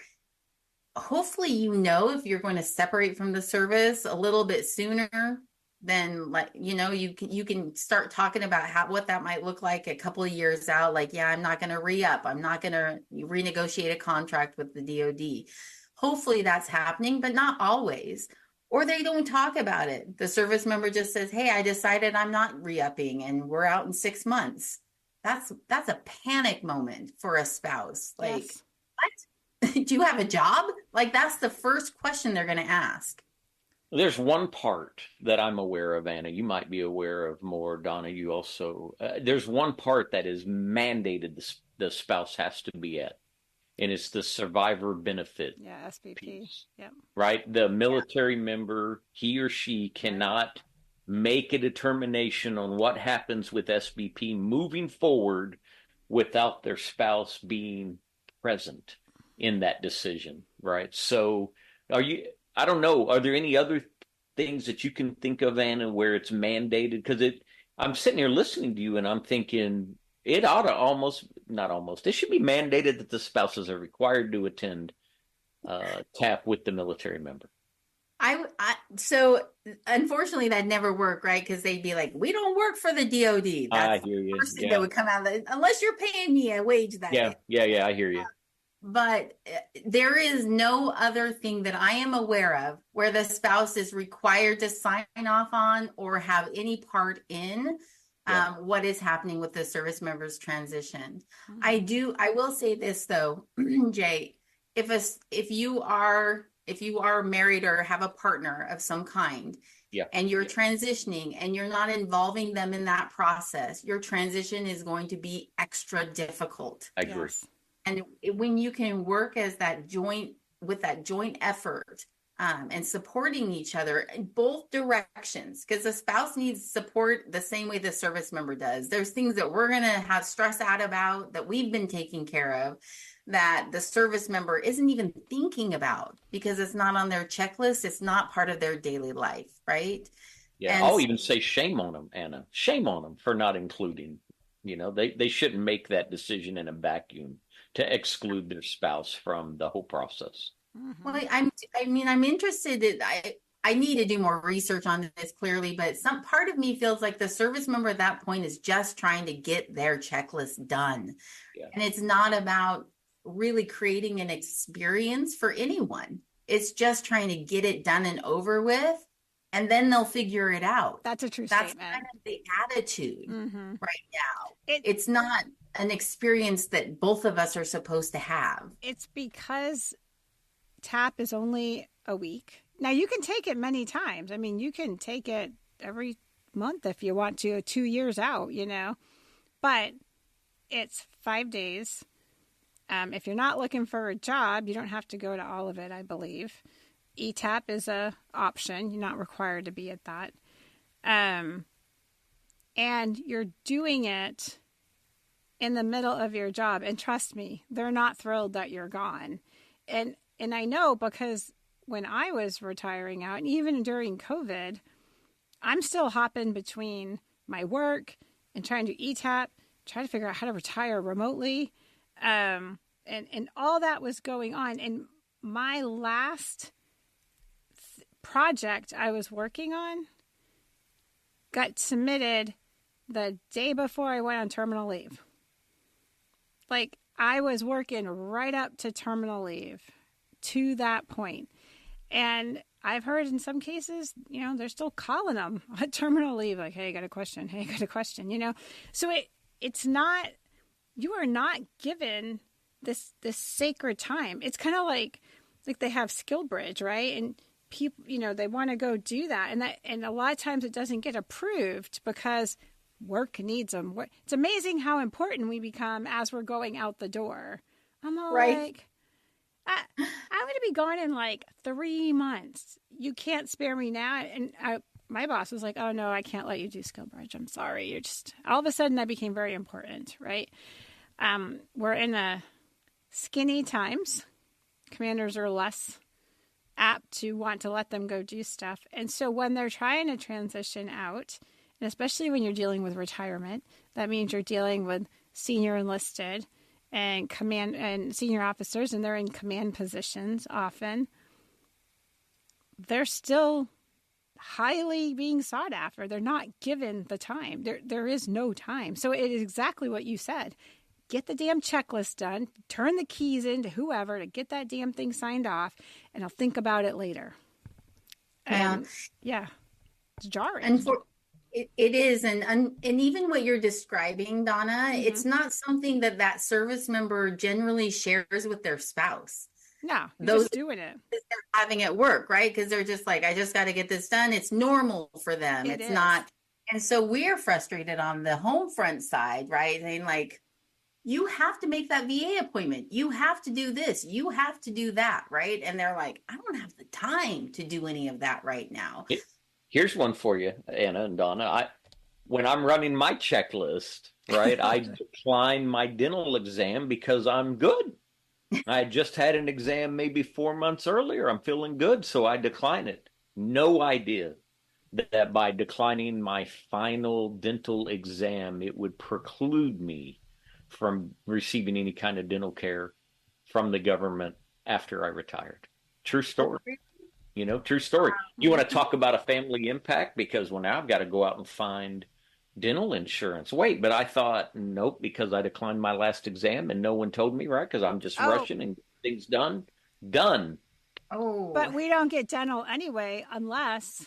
hopefully, if you're going to separate from the service a little bit sooner, then you can start talking about what that might look like a couple of years out. Like, yeah, I'm not going to re-up. I'm not going to renegotiate a contract with the DoD. Hopefully that's happening, but not always. Or they don't talk about it. The service member just says, hey, I decided I'm not re-upping and we're out in 6 months. That's a panic moment for a spouse. Like, yes. What? Do you have a job? Like, that's the first question they're going to ask. There's one part that I'm aware of, Anna. You might be aware of more, Donna. You also, there's one part that is mandated the spouse has to be at, and it's the survivor benefit. Yeah, SBP. Piece, yep. Right? The military member, he or she cannot make a determination on what happens with SBP moving forward without their spouse being present in that decision, right? So I don't know. Are there any other things that you can think of, Anna, where it's mandated? Because I'm sitting here listening to you and I'm thinking it ought to it should be mandated that the spouses are required to attend TAP with the military member. So unfortunately that never worked, right? Because they'd be like, we don't work for the DoD. That's I hear you. The first thing that would come out of it, unless you're paying me a wage that day. Yeah, I hear you. But there is no other thing that I am aware of where the spouse is required to sign off on or have any part in what is happening with the service member's transition. Mm-hmm. I will say this though, Jay, if you are married or have a partner of some kind, and you're transitioning and you're not involving them in that process, your transition is going to be extra difficult. I agree. Yes. And when you can work as that joint effort and supporting each other in both directions, because the spouse needs support the same way the service member does. There's things that we're going to have stress out about that we've been taking care of that the service member isn't even thinking about because it's not on their checklist. It's not part of their daily life, right? Yeah, and I'll even say shame on them, Anna. Shame on them for not including. They shouldn't make that decision in a vacuum to exclude their spouse from the whole process. Mm-hmm. Well, I'm interested in, I need to do more research on this clearly, but some part of me feels like the service member at that point is just trying to get their checklist done. Yeah. And it's not about really creating an experience for anyone. It's just trying to get it done and over with, and then they'll figure it out. That's a true statement. That's kind of the attitude right now. It's not an experience that both of us are supposed to have. It's because TAP is only a week. Now, you can take it many times. I mean, you can take it every month if you want to, 2 years out, but it's 5 days. If you're not looking for a job, you don't have to go to all of it, I believe. ETAP is a option. You're not required to be at that. And you're doing it in the middle of your job. And trust me, they're not thrilled that you're gone. And I know because when I was retiring out, and even during COVID, I'm still hopping between my work and trying to ETAP, trying to figure out how to retire remotely. And all that was going on. And my last project I was working on got submitted the day before I went on terminal leave. Like, I was working right up to terminal leave to that point. And I've heard in some cases, they're still calling them on terminal leave. Like, hey, I got a question. Hey, I got a question, So it's not, you are not given this sacred time. It's kind of like they have SkillBridge, right? And people, they want to go do that. And a lot of times it doesn't get approved because work needs them. It's amazing how important we become as we're going out the door. I'm all like, I'm going to be gone in like 3 months. You can't spare me now. And my boss was like, oh no, I can't let you do SkillBridge. I'm sorry. You're just, all of a sudden I became very important, right? We're in a skinny times. Commanders are less apt to want to let them go do stuff. And so when they're trying to transition out, and especially when you're dealing with retirement, that means you're dealing with senior enlisted and command and senior officers, and they're in command positions often. They're still highly being sought after. They're not given the time. There is no time. So it is exactly what you said. Get the damn checklist done, turn the keys into whoever to get that damn thing signed off, and I'll think about it later. Yeah, it's jarring. And it is, and even what you're describing, Donna, it's not something that service member generally shares with their spouse. No, those just doing it. They're having at work, right? Because they're just like, I just got to get this done. It's normal for them. It's not. And so we're frustrated on the home front side, right? And like, you have to make that VA appointment. You have to do this. You have to do that, right? And they're like, I don't have the time to do any of that right now. Here's one for you, Anna and Donna. When I'm running my checklist, right, I decline my dental exam because I'm good. I just had an exam maybe 4 months earlier. I'm feeling good, so I decline it. No idea that by declining my final dental exam, it would preclude me from receiving any kind of dental care from the government after I retired. True story. True story. You want to talk about a family impact? Because now I've got to go out and find dental insurance. Wait, but I thought, nope, because I declined my last exam and no one told me, right? Because I'm just rushing and things done. Oh. But we don't get dental anyway unless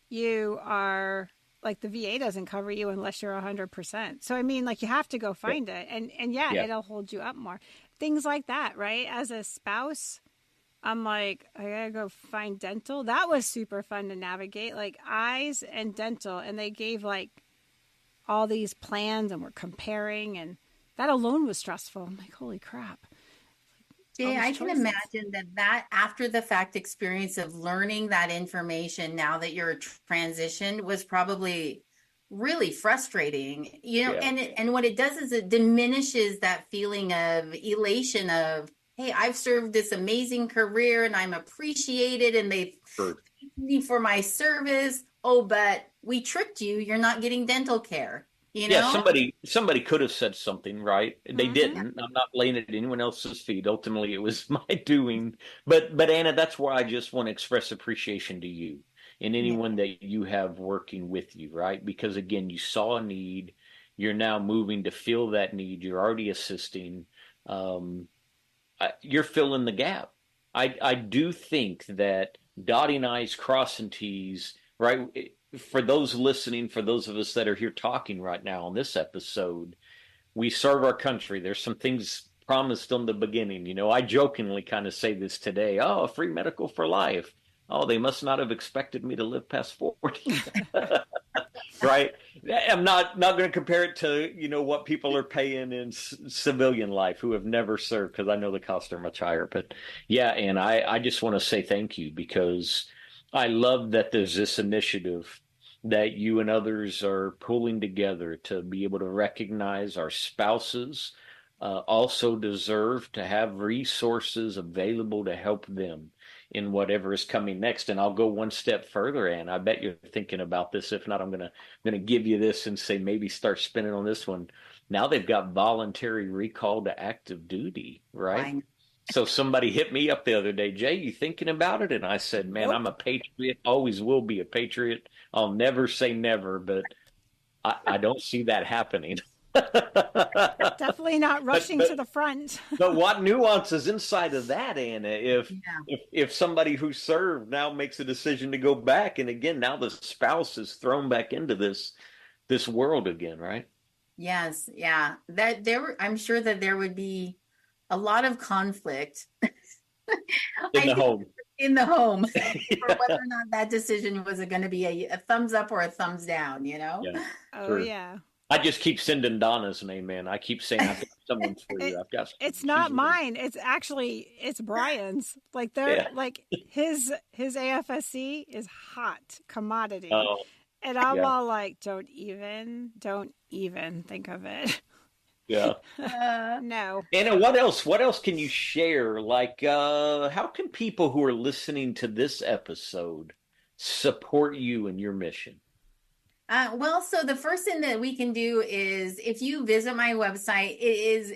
you are, like, the VA doesn't cover you unless you're 100%. So, I mean, like, you have to go find it. And it'll hold you up more. Things like that, right? As a spouse, I'm like, I gotta go find dental. That was super fun to navigate, like eyes and dental. And they gave like all these plans and we're comparing, and that alone was stressful. I'm like, holy crap. Yeah, I can imagine that after the fact experience of learning that information now that you're transitioned was probably really frustrating, and what it does is it diminishes that feeling of elation of, hey, I've served this amazing career and I'm appreciated and they've thanked me for my service. Oh, but we tricked you. You're not getting dental care. Yeah, somebody could have said something, right? They didn't. I'm not laying it at anyone else's feet. Ultimately, it was my doing. But Anna, that's why I just want to express appreciation to you and anyone that you have working with you, right? Because again, you saw a need. You're now moving to fill that need. You're already assisting. You're filling the gap. I do think that dotting I's, crossing T's, right? For those listening, for those of us that are here talking right now on this episode, we serve our country. There's some things promised in the beginning. I jokingly kind of say this today. Oh, free medical for life. oh, they must not have expected me to live past 40. Right? I'm not going to compare it to, what people are paying in civilian life who have never served, because I know the costs are much higher. But yeah, and I just want to say thank you, because I love that there's this initiative that you and others are pulling together to be able to recognize our spouses also deserve to have resources available to help them in whatever is coming next. And I'll go one step further, and I bet you're thinking about this. If not, I'm gonna give you this and say maybe start spinning on this one. Now they've got voluntary recall to active duty, right? Fine. So somebody hit me up the other day, Jay, you thinking about it? And I said, man, Nope. I'm a patriot, always will be a patriot. I'll never say never, but I don't see that happening. Definitely not rushing to the front. But what nuances inside of that, Anna, if somebody who served now makes a decision to go back, and again, now the spouse is thrown back into this world again, right? Yes, yeah. I'm sure that there would be a lot of conflict In the home. in the home for whether or not that decision was going to be a thumbs up or a thumbs down, Yeah, Oh, sure. yeah. I just keep sending Donna's name, man. I keep saying I've got someone for you. It's not mine. It's Brian's. Like like his AFSC is hot commodity. Oh, And I'm yeah. all like, don't even think of it. Yeah. No. Anna, what else can you share? Like, how can people who are listening to this episode support you in your mission? Well, so the first thing that we can do is if you visit my website, it is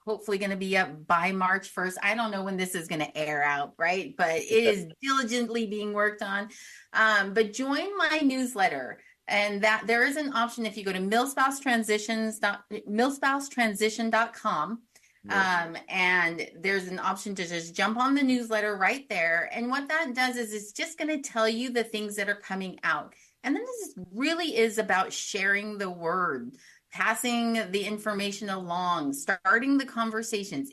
hopefully going to be up by March 1st. I don't know when this is going to air out, right? But it is diligently being worked on. But join my newsletter. And that there is an option if you go to milspousetransition.com. And there's an option to just jump on the newsletter right there. And what that does is it's just going to tell you the things that are coming out. And then this really is about sharing the word, passing the information along, starting the conversations.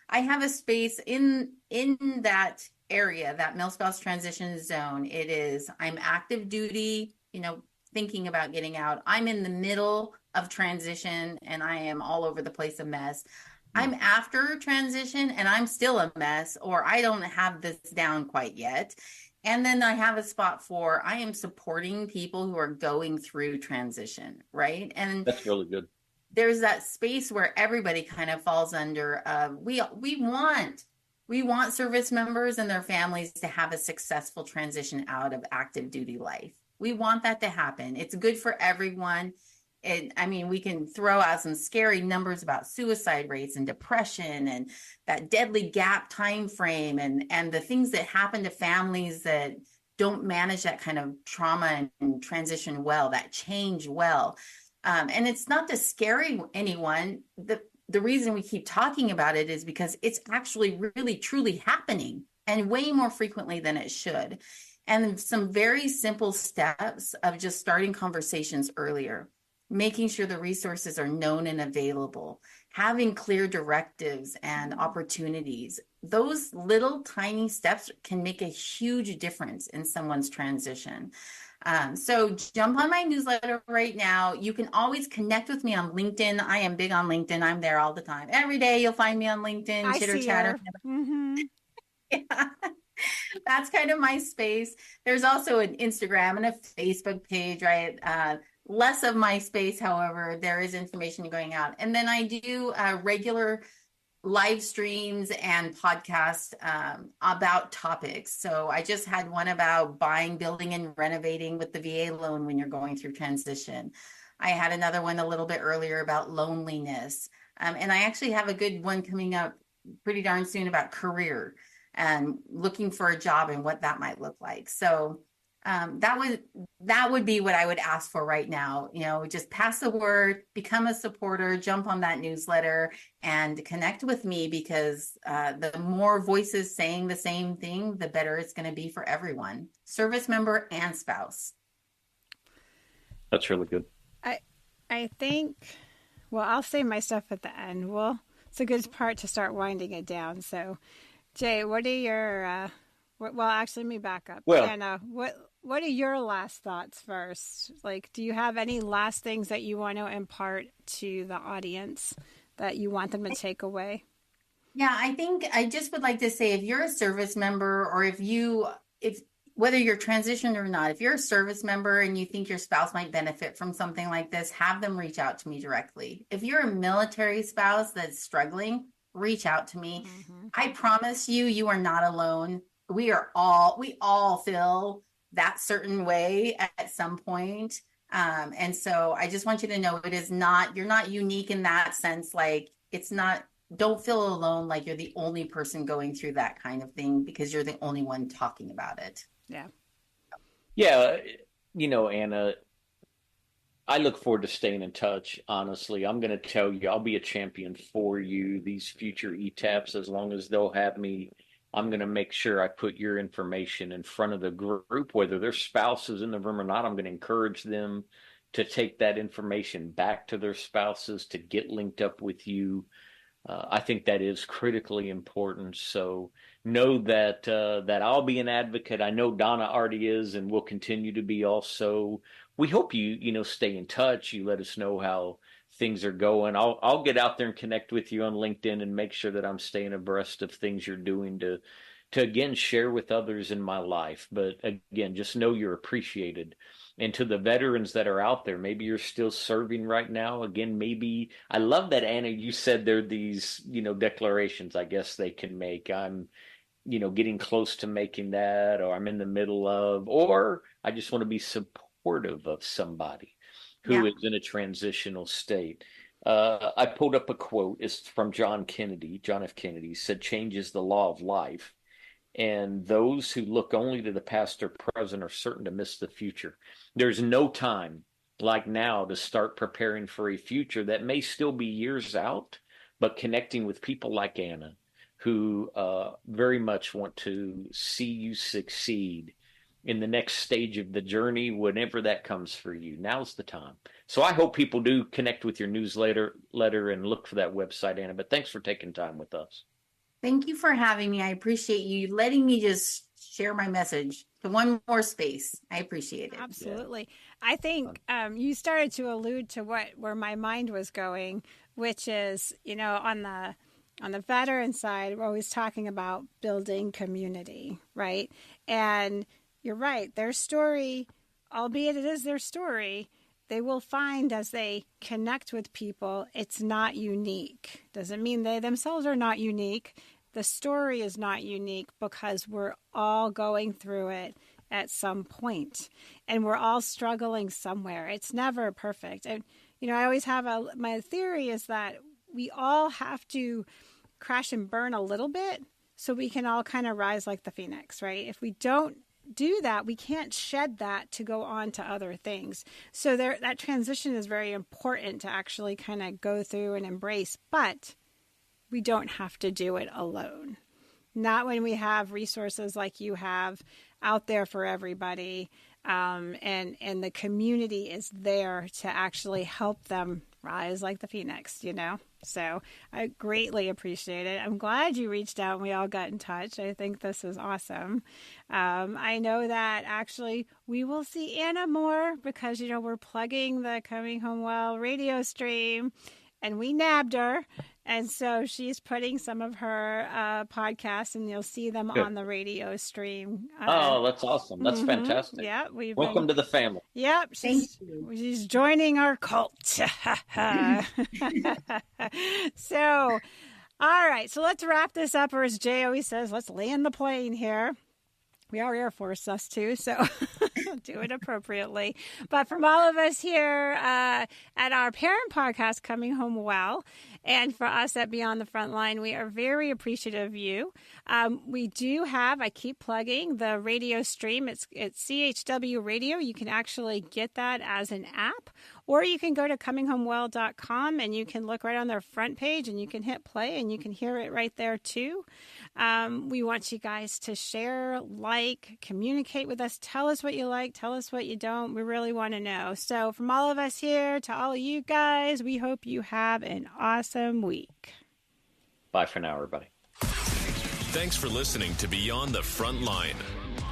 I have a space in that area, that milspouse transition zone. I'm active duty, thinking about getting out. I'm in the middle of transition and I am all over the place, a mess. I'm after transition and I'm still a mess, or I don't have this down quite yet. And then I have a spot for I am supporting people who are going through transition, right? And That's really good. There's that space where everybody kind of falls under. We want service members and their families to have a successful transition out of active duty life. We want that to happen. It's good for everyone. We can throw out some scary numbers about suicide rates and depression and that deadly gap time frame and the things that happen to families that don't manage that kind of trauma and transition well, that change well. And it's not to scare anyone. The reason we keep talking about it is because it's actually really, truly happening and way more frequently than it should. And some very simple steps of just starting conversations earlier. Making sure the resources are known and available, having clear directives and opportunities. Those little tiny steps can make a huge difference in someone's transition. So jump on my newsletter right now. You can always connect with me on LinkedIn. I am big on LinkedIn. I'm there all the time. Every day you'll find me on LinkedIn, chitter chatter. Mm-hmm. Yeah. That's kind of my space. There's also an Instagram and a Facebook page, right? Less of my space, however, there is information going out. And then I do regular live streams and podcasts about topics. So I just had one about buying, building, and renovating with the VA loan when you're going through transition. I had another one a little bit earlier about loneliness. And I actually have a good one coming up pretty darn soon about career and looking for a job and what that might look like. So that would be what I would ask for right now. Just pass the word, become a supporter, jump on that newsletter and connect with me, because the more voices saying the same thing, the better it's going to be for everyone, service member and spouse. That's really good. I think, well, I'll save my stuff at the end. Well, it's a good part to start winding it down. So, Jay, what are Well, actually, let me back up. Well, Anna, what are your last thoughts first? Like, do you have any last things that you want to impart to the audience that you want them to take away? Yeah, I think I just would like to say if you're a service member or if whether you're transitioned or not, if you're a service member and you think your spouse might benefit from something like this, have them reach out to me directly. If you're a military spouse that's struggling, reach out to me. Mm-hmm. I promise you, you are not alone. We all feel that certain way at some point. And so I just want you to know you're not unique in that sense. Like don't feel alone like you're the only person going through that kind of thing because you're the only one talking about it. Yeah. Yeah. Anna, I look forward to staying in touch. Honestly, I'm going to tell you, I'll be a champion for you. These future ETAPs, as long as they'll have me, I'm going to make sure I put your information in front of the group, whether their spouse is in the room or not. I'm going to encourage them to take that information back to their spouses, to get linked up with you. I think that is critically important. So know that I'll be an advocate. I know Donna already is and will continue to be also. We hope you stay in touch. You let us know how things are going. I'll get out there and connect with you on LinkedIn and make sure that I'm staying abreast of things you're doing to again share with others in my life. But again, just know you're appreciated. And to the veterans that are out there, maybe you're still serving right now. Again, maybe I love that, Anna, you said there are these, declarations I guess they can make. I'm, getting close to making that, or I'm in the middle of, or I just want to be supportive of somebody who is in a transitional state. I pulled up a quote. It's from John F. Kennedy. He said, "Change is the law of life. And those who look only to the past or present are certain to miss the future." There's no time like now to start preparing for a future that may still be years out, but connecting with people like Anna, who very much want to see you succeed in the next stage of the journey, whenever that comes for you. Now's the time. So I hope people do connect with your newsletter and look for that website, Anna. But thanks for taking time with us. Thank you for having me. I appreciate you letting me just share my message to one more space. I appreciate it. Absolutely. Yeah. I think you started to allude to where my mind was going, which is, on the veteran side, we're always talking about building community, right? And you're right. Their story, albeit it is their story, they will find as they connect with people, it's not unique. Doesn't mean they themselves are not unique. The story is not unique because we're all going through it at some point, and we're all struggling somewhere. It's never perfect. And, I always have my theory is that we all have to crash and burn a little bit so we can all kind of rise like the phoenix, right? If we don't do that, we can't shed that to go on to other things. So that transition is very important to actually kind of go through and embrace, but we don't have to do it alone. Not when we have resources like you have out there for everybody, and the community is there to actually help them rise like the phoenix, So I greatly appreciate it. I'm glad you reached out and we all got in touch. I think this is awesome. I know that actually we will see Anna more because, we're plugging the Coming Home Well radio stream, and we nabbed her. And so she's putting some of her podcasts, and you'll see them on the radio stream. That's awesome. That's fantastic. Yeah, welcome to the family. Yep, she's joining our cult. So, all right. So let's wrap this up, or as Jay always says, let's land the plane here. We are Air Force, us too, so do it appropriately. But from all of us here at our parent podcast, Coming Home Well, and for us at Beyond the Frontline, we are very appreciative of you. We do have, I keep plugging, the radio stream. It's CHW Radio. You can actually get that as an app, or you can go to cominghomewell.com and you can look right on their front page and you can hit play and you can hear it right there too. We want you guys to share, communicate with us. Tell us what you like. Tell us what you don't. We really want to know. So from all of us here to all of you guys, we hope you have an awesome week. Bye for now, everybody. Thanks for listening to Beyond the Frontline,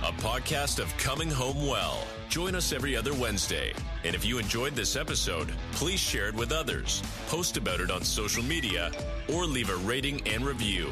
a podcast of coming home well. Join us every other Wednesday. And if you enjoyed this episode, please share it with others, post about it on social media, or leave a rating and review.